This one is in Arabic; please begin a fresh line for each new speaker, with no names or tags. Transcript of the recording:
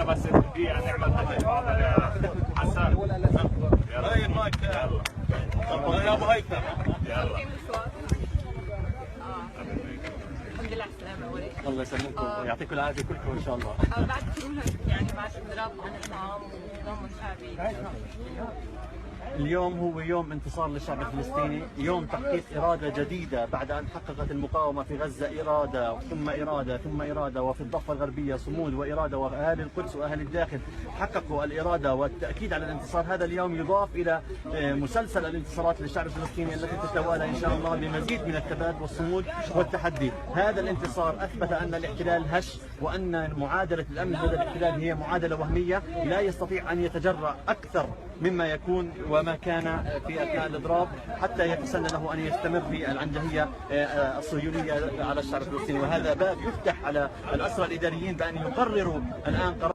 بس دقيقة نعمل حاجة يا حسن. هاي المايك يلا يا ابو هيثم يلا.
الحمد لله على السلامة أول شيء.
الله يسلمكم ويعطيكم العافية كلكم إن شاء الله.
بعد كلها يعني بعد اضراب عن الطعام ونظام شعبي.
اليوم هو يوم انتصار للشعب الفلسطيني، يوم تحقيق إرادة جديدة بعد أن حققت المقاومة في غزة إرادة ثم إرادة ثم إرادة، وفي الضفة الغربية صمود وإرادة، وأهالي القدس وأهل الداخل حققوا الإرادة والتأكيد على الانتصار. هذا اليوم يضاف إلى مسلسل الانتصارات للشعب الفلسطيني التي تتوالى إن شاء الله بمزيد من الثبات والصمود والتحدي. هذا الانتصار أثبت أن الاحتلال هش، وأن معادلة الأمن لدى الاحتلال هي معادلة وهمية، لا يستطيع أن يتجرأ أكثر مما يكون وما كان في أثناء الإضراب حتى يتسنى له أن يستمر في العنجهية الصهيونية على الشعب الفلسطيني. وهذا باب يفتح على الأسرى الإداريين بأن يقرروا الآن قرار